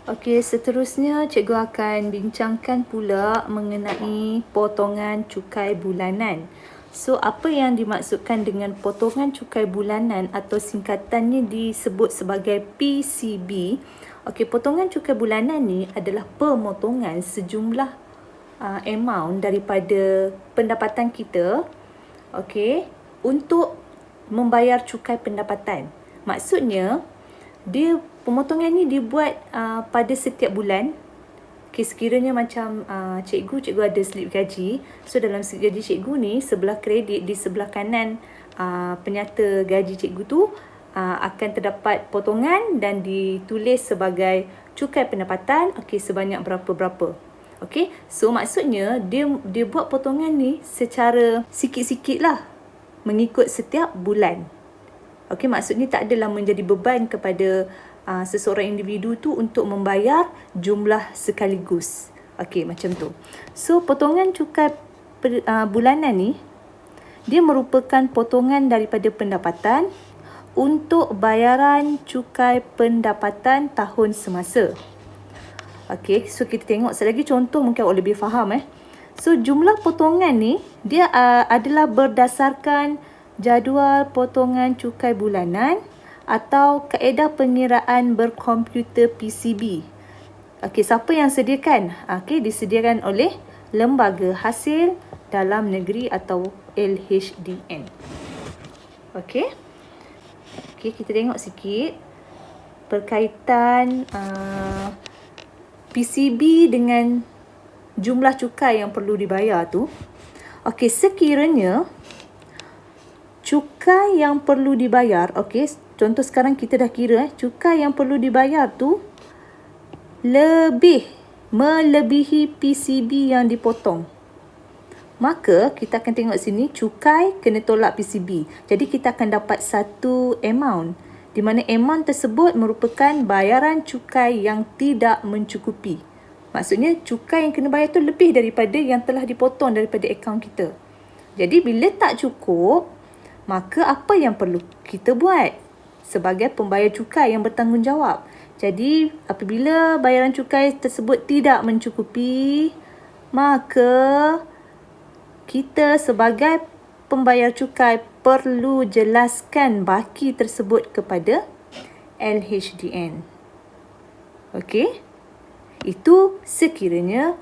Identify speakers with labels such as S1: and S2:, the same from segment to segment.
S1: Okey, seterusnya cikgu akan bincangkan pula mengenai potongan cukai bulanan. So, apa yang dimaksudkan dengan potongan cukai bulanan atau singkatannya disebut sebagai PCB? Okey, potongan cukai bulanan ni adalah pemotongan sejumlah amount daripada pendapatan kita, okey, untuk membayar cukai pendapatan. Maksudnya, pemotongan ni dibuat pada setiap bulan. Okay, sekiranya macam cikgu ada slip gaji. So, dalam slip gaji cikgu ni, sebelah kredit di sebelah kanan penyata gaji cikgu tu akan terdapat potongan dan ditulis sebagai cukai pendapatan, okay, sebanyak berapa-berapa. Okay, so maksudnya dia buat potongan ni secara sikit-sikit lah, mengikut setiap bulan. Okey, maksudnya tak adalah menjadi beban kepada seseorang individu tu untuk membayar jumlah sekaligus. Okey, macam tu. So, potongan cukai bulanan ni, dia merupakan potongan daripada pendapatan untuk bayaran cukai pendapatan tahun semasa. Okey, so kita tengok selagi contoh mungkin awak lebih faham. So, jumlah potongan ni, dia adalah berdasarkan jadual potongan cukai bulanan atau kaedah pengiraan berkomputer PCB. Okey, siapa yang sediakan? Okey, disediakan oleh Lembaga Hasil Dalam Negeri atau LHDN. Okey. Okey, kita tengok sikit berkaitan PCB dengan jumlah cukai yang perlu dibayar tu. Okey, sekiranya cukai yang perlu dibayar, okey, contoh sekarang kita dah kira cukai yang perlu dibayar tu melebihi PCB yang dipotong. Maka kita akan tengok sini cukai kena tolak PCB. Jadi kita akan dapat satu amount, di mana amount tersebut merupakan bayaran cukai yang tidak mencukupi. Maksudnya cukai yang kena bayar tu lebih daripada yang telah dipotong daripada akaun kita. Jadi bila tak cukup, maka apa yang perlu kita buat sebagai pembayar cukai yang bertanggungjawab? Jadi, apabila bayaran cukai tersebut tidak mencukupi, maka kita sebagai pembayar cukai perlu jelaskan baki tersebut kepada LHDN. Okey? Itu sekiranya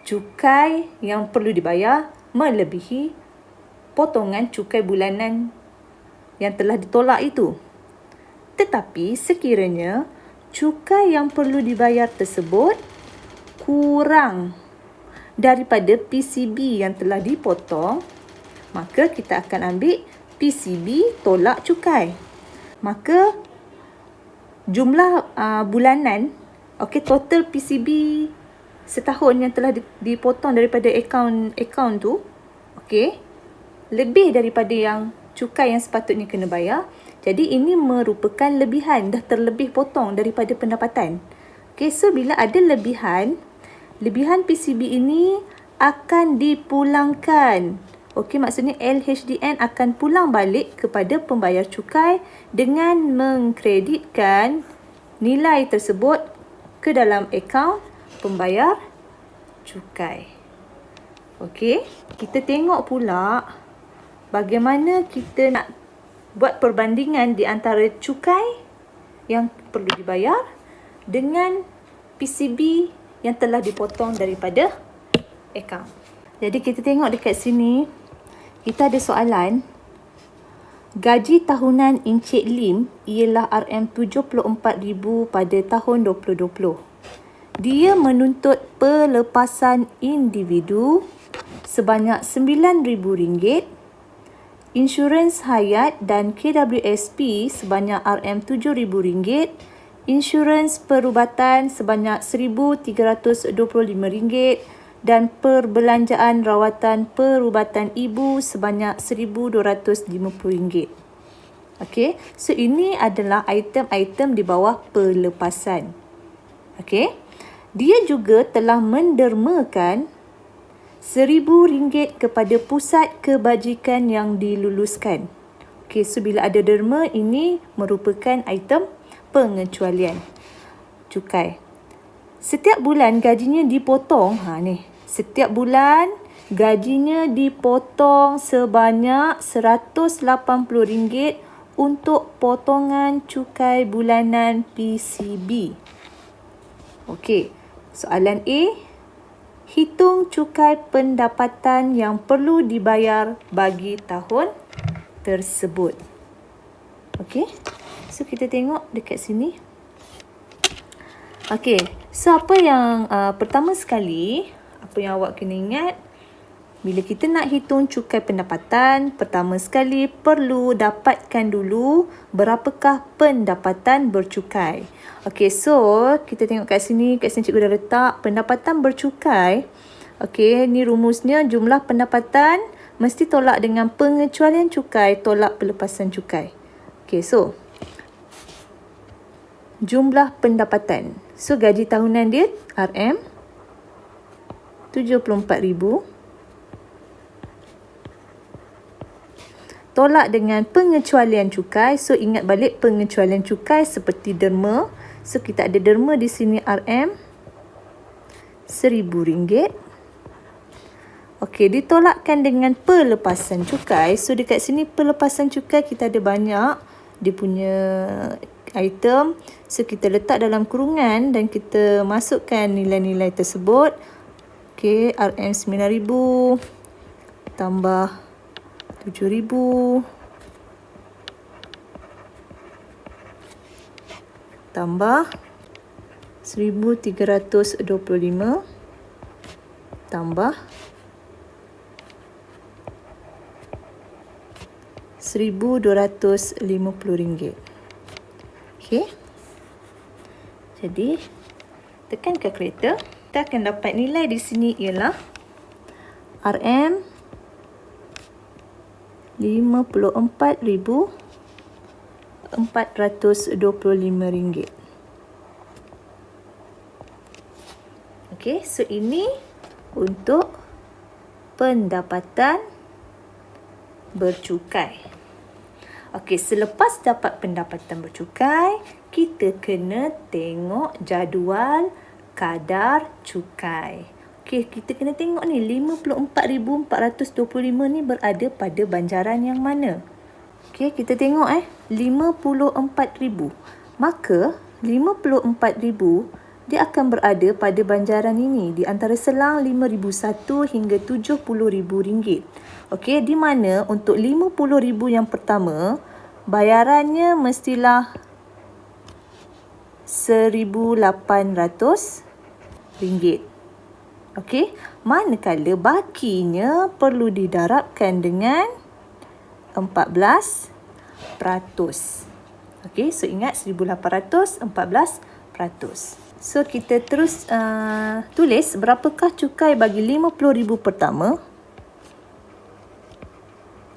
S1: cukai yang perlu dibayar melebihi potongan cukai bulanan yang telah ditolak itu. Tetapi sekiranya cukai yang perlu dibayar tersebut kurang daripada PCB yang telah dipotong, maka kita akan ambil PCB tolak cukai. Maka jumlah bulanan, okey, total PCB setahun yang telah dipotong daripada akaun tu, okey, lebih daripada yang cukai yang sepatutnya kena bayar. Jadi ini merupakan lebihan, dah terlebih potong daripada pendapatan. Okay, so bila ada lebihan PCB ini akan dipulangkan. Okay, maksudnya LHDN akan pulang balik kepada pembayar cukai dengan mengkreditkan nilai tersebut ke dalam akaun pembayar cukai. Okay, kita tengok pula bagaimana kita nak buat perbandingan di antara cukai yang perlu dibayar dengan PCB yang telah dipotong daripada akaun. Jadi kita tengok dekat sini, kita ada soalan. Gaji tahunan Encik Lim ialah RM74,000 pada tahun 2020. Dia menuntut pelepasan individu sebanyak RM9,000, insurans hayat dan KWSP sebanyak RM7,000, insurans perubatan sebanyak RM1,325 dan perbelanjaan rawatan perubatan ibu sebanyak RM1,250. Okey, so ini adalah item-item di bawah pelepasan. Okey, dia juga telah mendermakan RM1,000 kepada pusat kebajikan yang diluluskan. Okey, so bila ada derma, ini merupakan item pengecualian cukai. setiap bulan gajinya dipotong. Ni, setiap bulan gajinya dipotong sebanyak RM180 untuk potongan cukai bulanan PCB. Okey, soalan A. Hitung cukai pendapatan yang perlu dibayar bagi tahun tersebut. Okey, so kita tengok dekat sini. Okey, so apa yang pertama sekali, apa yang awak kena ingat, bila kita nak hitung cukai pendapatan, pertama sekali perlu dapatkan dulu berapakah pendapatan bercukai. Okey, so kita tengok kat sini cikgu dah letak pendapatan bercukai. Okey, ni rumusnya, jumlah pendapatan mesti tolak dengan pengecualian cukai tolak pelepasan cukai. Okey, so jumlah pendapatan. So gaji tahunan dia RM 74,000 tolak dengan pengecualian cukai. So ingat balik pengecualian cukai seperti derma. So kita ada derma di sini RM RM1,000. Okey, ditolakkan dengan pelepasan cukai. So dekat sini pelepasan cukai kita ada banyak dia punya item. So kita letak dalam kurungan dan kita masukkan nilai-nilai tersebut. Okey, RM 9,000 tambah 7,000 tambah 1,325 tambah 1,250 ringgit. Okey. Jadi tekan kalkulator, kita akan dapat nilai di sini ialah RM 54,425 ringgit. Okey, so ini untuk pendapatan bercukai. Okey, selepas dapat pendapatan bercukai, kita kena tengok jadual kadar cukai. Okey, kita kena tengok ni 54,425 ni berada pada banjaran yang mana? Okey, kita tengok 54,000. Maka 54,000 dia akan berada pada banjaran ini di antara selang 5,001 hingga 70,000 ringgit. Okey, di mana untuk 50,000 yang pertama bayarannya mestilah RM1,800. Okey, manakala bakinya perlu didarabkan dengan 14%. Okey, so ingat 1,800, 14%. So kita terus tulis berapakah cukai bagi 50,000 pertama.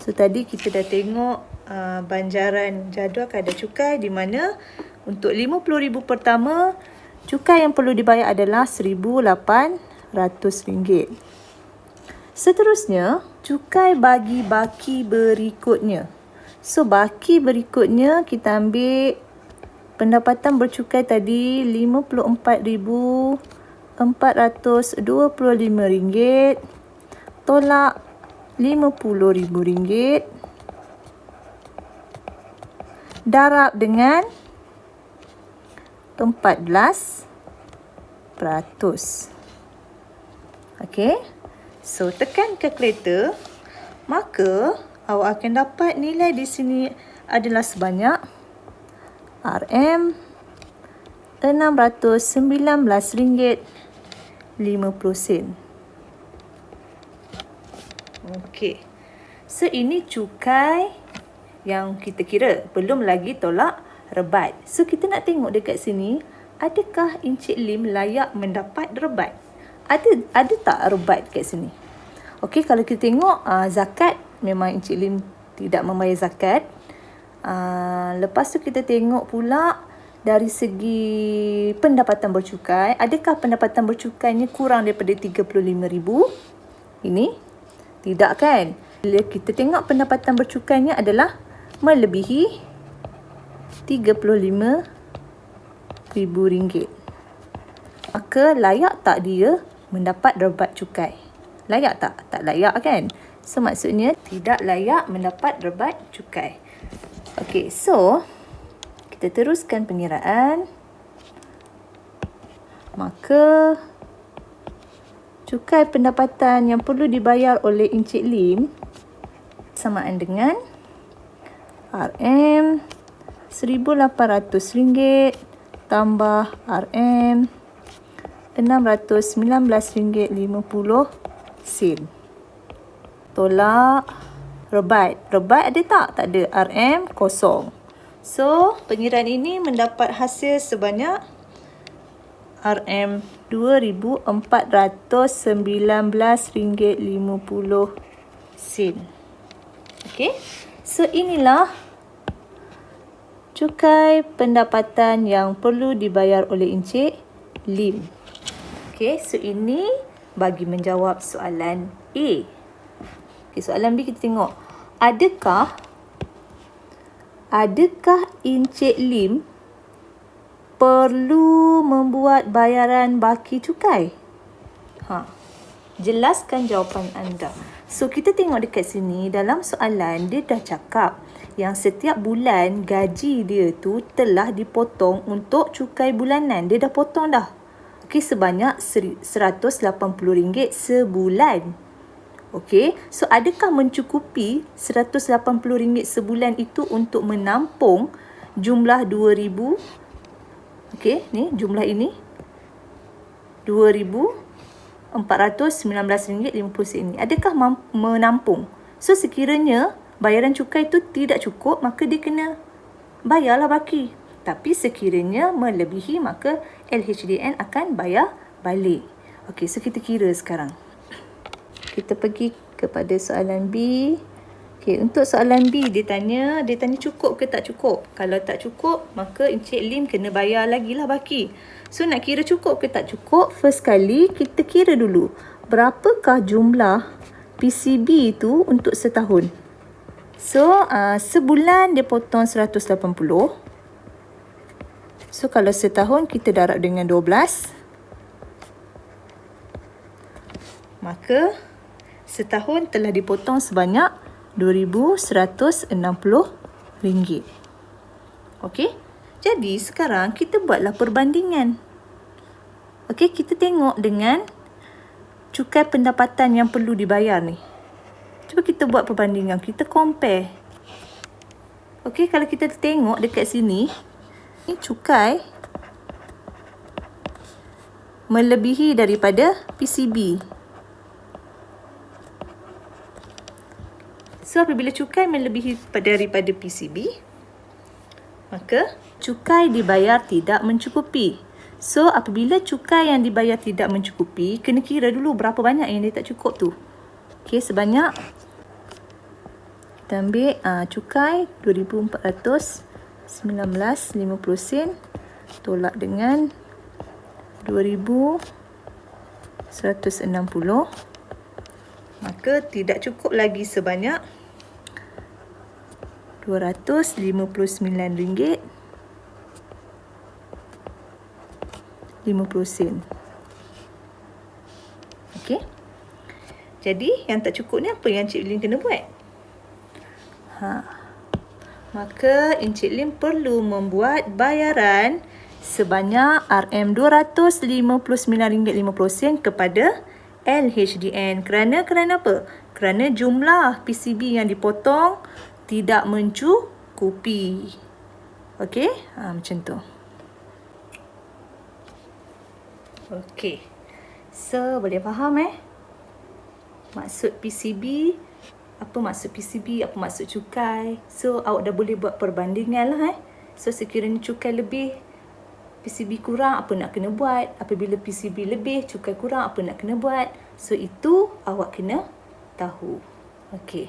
S1: So tadi kita dah tengok banjaran jadual kadar cukai di mana untuk 50,000 pertama cukai yang perlu dibayar adalah RM1,800. Seterusnya, cukai bagi baki berikutnya. So, baki berikutnya kita ambil pendapatan bercukai tadi RM54,425 tolak RM50,000 darab dengan 14%. Okey. So tekan kalkulator, maka awak akan dapat nilai di sini adalah sebanyak RM RM619.50. Okey. So ini cukai yang kita kira, belum lagi tolak rebat. So kita nak tengok dekat sini, adakah Encik Lim layak mendapat rebat? Ada tak rebat kat sini? Okey, kalau kita tengok zakat, memang Encik Lim tidak membayar zakat. Lepas tu kita tengok pula dari segi pendapatan bercukai, adakah pendapatan bercukainya kurang daripada 35,000? Ini tidak kan? Bila kita tengok pendapatan bercukainya adalah melebihi RM35,000. maka layak tak dia mendapat rebat cukai? Layak tak? Tak layak kan? So maksudnya tidak layak mendapat rebat cukai. Okey, so kita teruskan pengiraan. Maka cukai pendapatan yang perlu dibayar oleh Encik Lim samaan dengan RM RM1,800 tambah RM RM619.50. Tolak rebat. Rebat ada tak? Tak ada. RM kosong. So, pengiraan ini mendapat hasil sebanyak RM RM2,419.50. Okey. So, inilah cukai pendapatan yang perlu dibayar oleh Encik Lim. Okey, so ini bagi menjawab soalan A. Okey, soalan B kita tengok. Adakah Encik Lim perlu membuat bayaran baki cukai? Jelaskan jawapan anda. So, kita tengok dekat sini, dalam soalan dia dah cakap yang setiap bulan gaji dia tu telah dipotong untuk cukai bulanan. Dia dah potong dah. Okey, sebanyak RM180 sebulan. Okey, so adakah mencukupi RM180 sebulan itu untuk menampung jumlah 2,000? Okey, ni jumlah ini. RM2,419.50 ini. Adakah menampung? So, sekiranya bayaran cukai itu tidak cukup, maka dia kena bayarlah baki. Tapi sekiranya melebihi, maka LHDN akan bayar balik. Okey, so kita kira sekarang. Kita pergi kepada soalan B. Okey, untuk soalan B, dia tanya cukup ke tak cukup. Kalau tak cukup, maka Encik Lim kena bayar lagi lah baki. So, nak kira cukup ke tak cukup, first kali kita kira dulu. Berapakah jumlah PCB itu untuk setahun? So, sebulan dia potong 180. So, kalau setahun kita darab dengan 12. Maka, setahun telah dipotong sebanyak RM2,160. Okey? Jadi, sekarang kita buatlah perbandingan. Okey, kita tengok dengan cukai pendapatan yang perlu dibayar ni. Cuba kita buat perbandingan. Kita compare. Okey, kalau kita tengok dekat sini, ni cukai melebihi daripada PCB. So, apabila cukai melebihi daripada PCB, maka cukai dibayar tidak mencukupi. So, apabila cukai yang dibayar tidak mencukupi, kena kira dulu berapa banyak yang dia tak cukup tu. Okey, sebanyak kita ambil cukai RM2,419.50 tolak dengan 2,160. Maka tidak cukup lagi sebanyak RM259.50. Okey. Jadi, yang tak cukup ni apa yang Encik Lim kena buat? Maka Encik Lim perlu membuat bayaran sebanyak RM259.50 kepada LHDN. Kerana apa? Kerana jumlah PCB yang dipotong tidak mencukupi. Okey? Macam tu. Okey. So, boleh faham maksud PCB, apa maksud PCB, apa maksud cukai. So, awak dah boleh buat perbandingan lah So, sekiranya cukai lebih, PCB kurang, apa nak kena buat. Apabila PCB lebih, cukai kurang, apa nak kena buat. So, itu awak kena tahu. Okey.